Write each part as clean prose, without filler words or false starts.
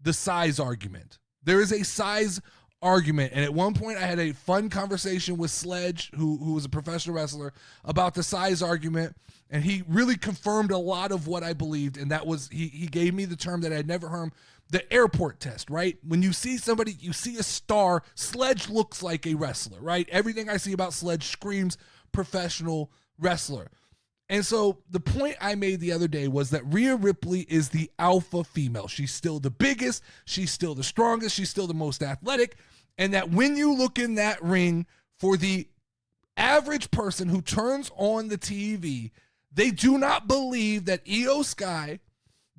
the size argument. There is a size argument. And at one point I had a fun conversation with Sledge, who was a professional wrestler, about the size argument. And he really confirmed a lot of what I believed. And that was, he gave me the term that I had never heard, the airport test, right? When you see somebody, you see a star, Sledge looks like a wrestler, right? Everything I see about Sledge screams professional wrestler. And so the point I made the other day was that Rhea Ripley is the alpha female. She's still the biggest. She's still the strongest. She's still the most athletic. And that when you look in that ring, for the average person who turns on the TV, they do not believe that Io Sky,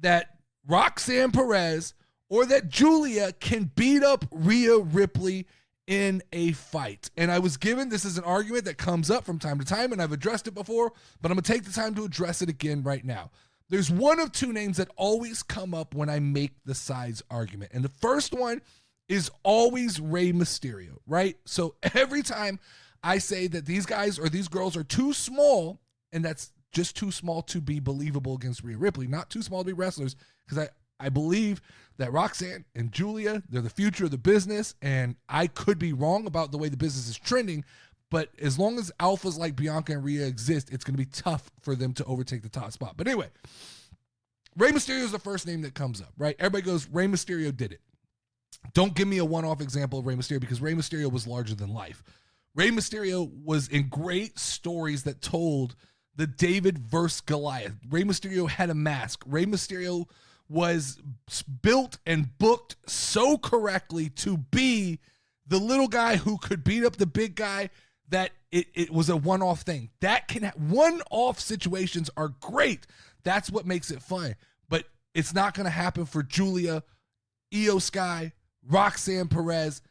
that Roxanne Perez, or that Julia can beat up Rhea Ripley in a fight. And I was given, this is an argument that comes up from time to time, and I've addressed it before, but I'm going to take the time to address it again right now. There's one of two names that always come up when I make the size argument. And the first one is always Rey Mysterio, right? So every time I say that these guys or these girls are too small, and that's just too small to be believable against Rhea Ripley, not too small to be wrestlers, because I believe that Roxanne and Julia, they're the future of the business, and I could be wrong about the way the business is trending, but as long as alphas like Bianca and Rhea exist, it's going to be tough for them to overtake the top spot. But anyway, Rey Mysterio is the first name that comes up, right? Everybody goes, Rey Mysterio did it. Don't give me a one-off example of Rey Mysterio, because Rey Mysterio was larger than life. Rey Mysterio was in great stories that told the David versus Goliath. Rey Mysterio had a mask. Rey Mysterio was built and booked so correctly to be the little guy who could beat up the big guy that it was a one-off thing. That can one-off situations are great. That's what makes it fun. But it's not going to happen for Julia, Io Sky, Roxanne Perez.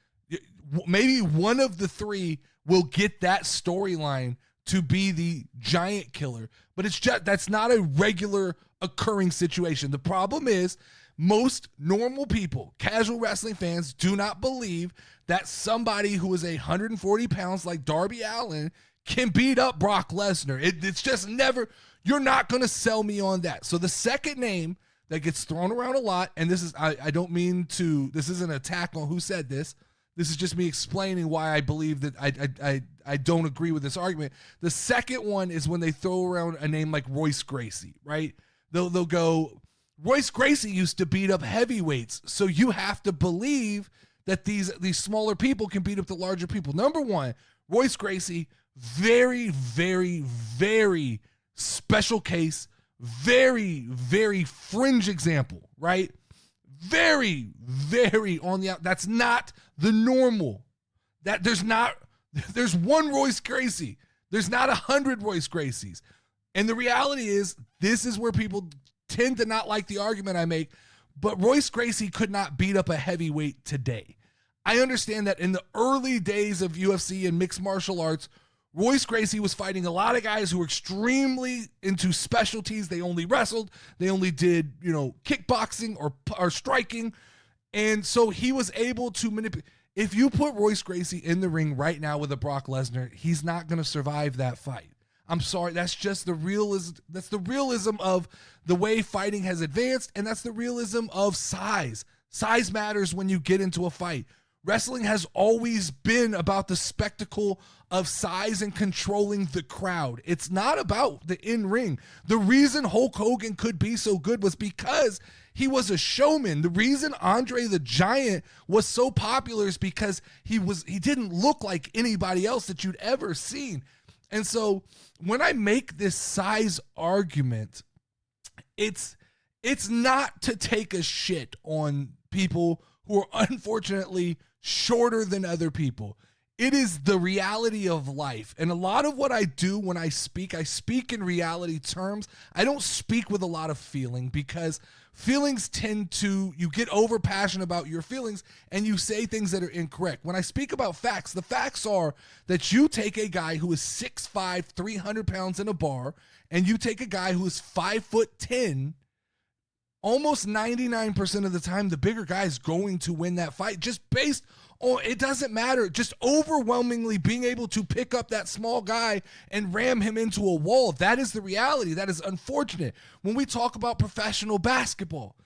Maybe one of the three will get that storyline to be the giant killer, but it's just, that's not a regular occurring situation. The problem is most normal people, casual wrestling fans, do not believe that somebody who is 140 pounds like Darby Allin can beat up Brock Lesnar. It's just never, you're not going to sell me on that. So the second name that gets thrown around a lot, and this is, I don't mean to, this isn't an attack on who said this. This is just me explaining why I believe that I don't agree with this argument. The second one is when they throw around a name like Royce Gracie, right? They'll go, Royce Gracie used to beat up heavyweights, so you have to believe that these smaller people can beat up the larger people. Number one, Royce Gracie, very, very, very special case, very, very fringe example, right? Very, very on the out. That's not the normal. That there's one Royce Gracie. There's not 100 Royce Gracies. And the reality is, this is where people tend to not like the argument I make, but Royce Gracie could not beat up a heavyweight today. I understand that in the early days of UFC and mixed martial arts, Royce Gracie was fighting a lot of guys who were extremely into specialties. They only wrestled. They only did, kickboxing or striking. And so he was able to manipulate. If you put Royce Gracie in the ring right now with a Brock Lesnar, he's not going to survive that fight. I'm sorry. That's just the realism. That's the realism of the way fighting has advanced. And that's the realism of size. Size matters when you get into a fight. Wrestling has always been about the spectacle of size and controlling the crowd. It's not about the in-ring. The reason Hulk Hogan could be so good was because he was a showman. The reason Andre the Giant was so popular is because he didn't look like anybody else that you'd ever seen. And so when I make this size argument, it's not to take a shit on people who are unfortunately shorter than other people. It is the reality of life. And a lot of what I do when I speak in reality terms. I don't speak with a lot of feeling, because feelings tend to, you get over passionate about your feelings and you say things that are incorrect. When I speak about facts, the facts are that you take a guy who is 6'5", 300 pounds in a bar, and you take a guy who is 5'10", almost 99% of the time, the bigger guy is going to win that fight, just based on, it doesn't matter, just overwhelmingly being able to pick up that small guy and ram him into a wall. That is the reality. That is unfortunate. When we talk about professional basketball,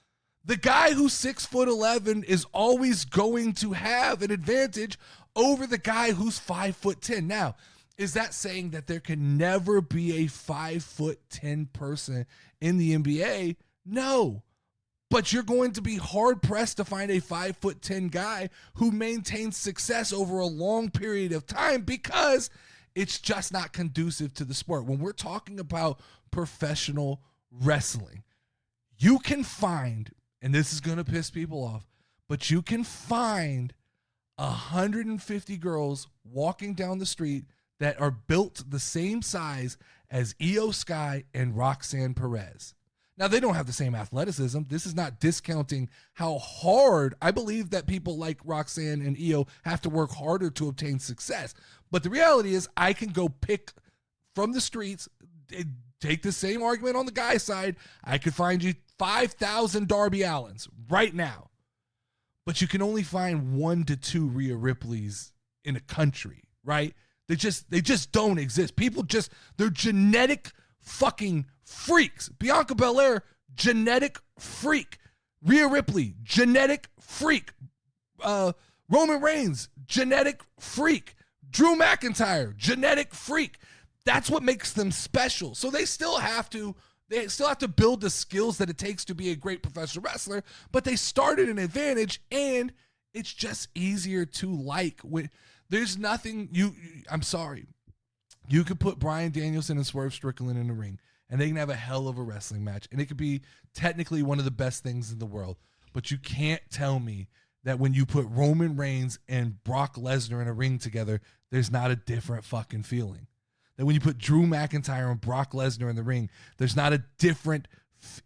The guy who's 6'11" is always going to have an advantage over the guy who's 5'10". Now, is that saying that there can never be a 5'10" person in the NBA? No. But you're going to be hard pressed to find a 5'10" guy who maintains success over a long period of time because it's just not conducive to the sport. When we're talking about professional wrestling, you can find, and this is going to piss people off, but you can find 150 girls walking down the street that are built the same size as Io Sky and Roxanne Perez. Now, they don't have the same athleticism. This is not discounting how hard. I believe that people like Roxanne and Io have to work harder to obtain success. But the reality is I can go pick from the streets, take the same argument on the guy side. I could find you 5,000 Darby Allins right now. But you can only find 1 to 2 Rhea Ripleys in a country, right? They just don't exist. They're genetic fucking freaks. Bianca Belair, genetic freak. Rhea Ripley, genetic freak. Roman Reigns, genetic freak. Drew McIntyre, genetic freak. That's what makes them special. So they still have to build the skills that it takes to be a great professional wrestler, but they started an advantage, and it's just easier to like. There's nothing I'm sorry. You could put Bryan Danielson and Swerve Strickland in the ring, and they can have a hell of a wrestling match, and it could be technically one of the best things in the world. But you can't tell me that when you put Roman Reigns and Brock Lesnar in a ring together, there's not a different fucking feeling. That when you put Drew McIntyre and Brock Lesnar in the ring, there's not a different,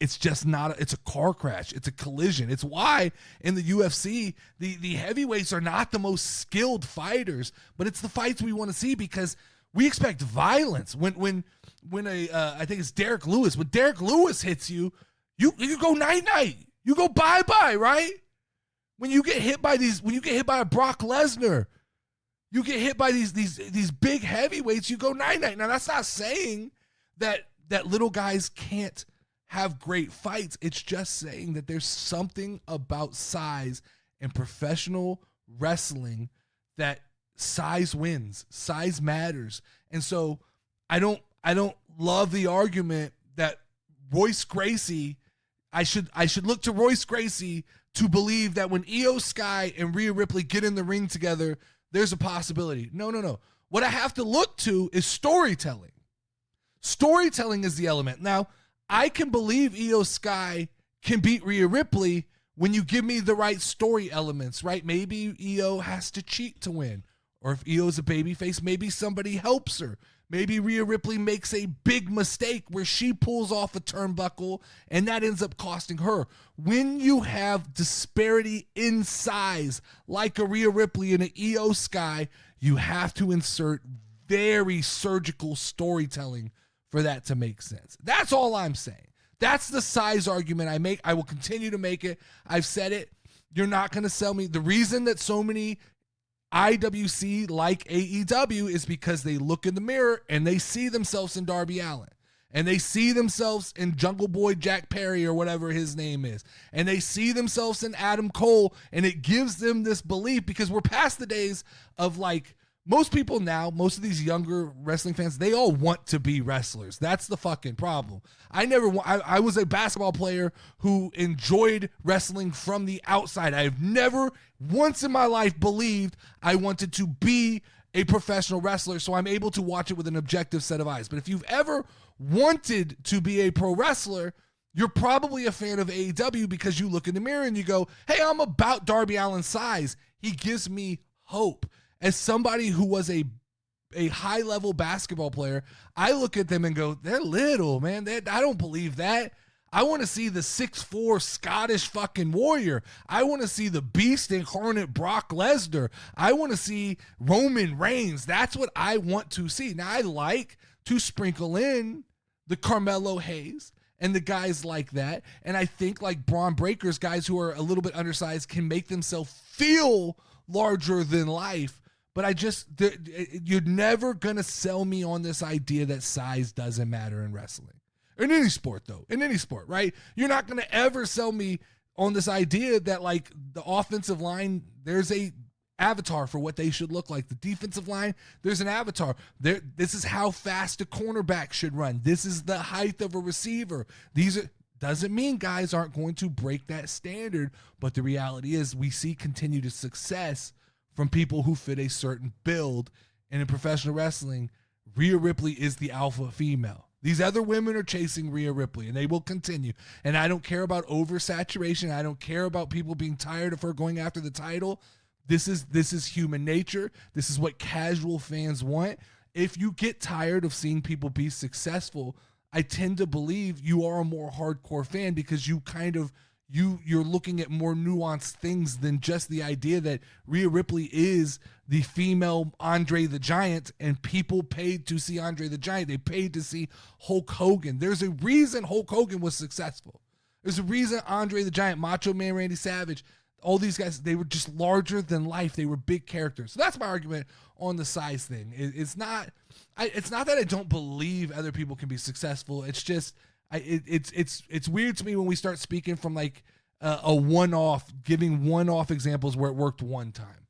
it's just not, it's a car crash. It's a collision. It's why in the UFC, the heavyweights are not the most skilled fighters, but it's the fights we want to see because we expect violence. When I think it's Derek Lewis, when Derek Lewis hits you, you go night-night. You go bye-bye, right? When you get hit by a Brock Lesnar, you get hit by these big heavyweights, you go night-night. Now, that's not saying that little guys can't have great fights. It's just saying that there's something about size in professional wrestling that size wins. Size matters. And so I don't love the argument that Royce Gracie, I should look to Royce Gracie to believe that when Io Sky and Rhea Ripley get in the ring together, there's a possibility. No. What I have to look to is storytelling. Storytelling is the element. Now, I can believe Io Sky can beat Rhea Ripley when you give me the right story elements, right? Maybe Io has to cheat to win. Or if Io's a babyface, maybe somebody helps her. Maybe Rhea Ripley makes a big mistake where she pulls off a turnbuckle and that ends up costing her. When you have disparity in size, like a Rhea Ripley and an Io Sky, you have to insert very surgical storytelling for that to make sense. That's all I'm saying. That's the size argument I make. I will continue to make it. I've said it. You're not going to sell me. The reason that so many IWC like AEW is because they look in the mirror and they see themselves in Darby Allin, and they see themselves in Jungle Boy Jack Perry or whatever his name is, and they see themselves in Adam Cole, and it gives them this belief because we're past the days of like most people now, most of these younger wrestling fans, they all want to be wrestlers. That's the fucking problem. I was a basketball player who enjoyed wrestling from the outside. I've never once in my life believed I wanted to be a professional wrestler, so I'm able to watch it with an objective set of eyes. But if you've ever wanted to be a pro wrestler, you're probably a fan of AEW because you look in the mirror and you go, hey, I'm about Darby Allin's size. He gives me hope. As somebody who was a high-level basketball player, I look at them and go, they're little, man. I don't believe that. I want to see the 6'4" Scottish fucking warrior. I want to see the beast incarnate Brock Lesnar. I want to see Roman Reigns. That's what I want to see. Now, I like to sprinkle in the Carmelo Hayes and the guys like that. And I think like Braun Breakers, guys who are a little bit undersized, can make themselves feel larger than life. But you're never going to sell me on this idea that size doesn't matter in wrestling. In any sport, though. In any sport, right? You're not going to ever sell me on this idea that like the offensive line, there's a avatar for what they should look like. The defensive line, there's an avatar. This is how fast a cornerback should run. This is the height of a receiver. Doesn't mean guys aren't going to break that standard, but the reality is we see continued success from people who fit a certain build. And in professional wrestling, Rhea Ripley is the alpha female. These other women are chasing Rhea Ripley, and they will continue. And I don't care about oversaturation. I don't care about people being tired of her going after the title. This is human nature. This is what casual fans want. If you get tired of seeing people be successful, I tend to believe you are a more hardcore fan because you kind of you're looking at more nuanced things than just the idea that Rhea Ripley is the female Andre the Giant, and people paid to see Andre the Giant. They paid to see Hulk Hogan. There's a reason Hulk Hogan was successful. There's a reason Andre the Giant, Macho Man Randy Savage, all these guys, they were just larger than life. They were big characters. So that's my argument on the size thing. It's not that I don't believe other people can be successful. It's just it's weird to me when we start speaking from like a one-off, giving one-off examples where it worked one time.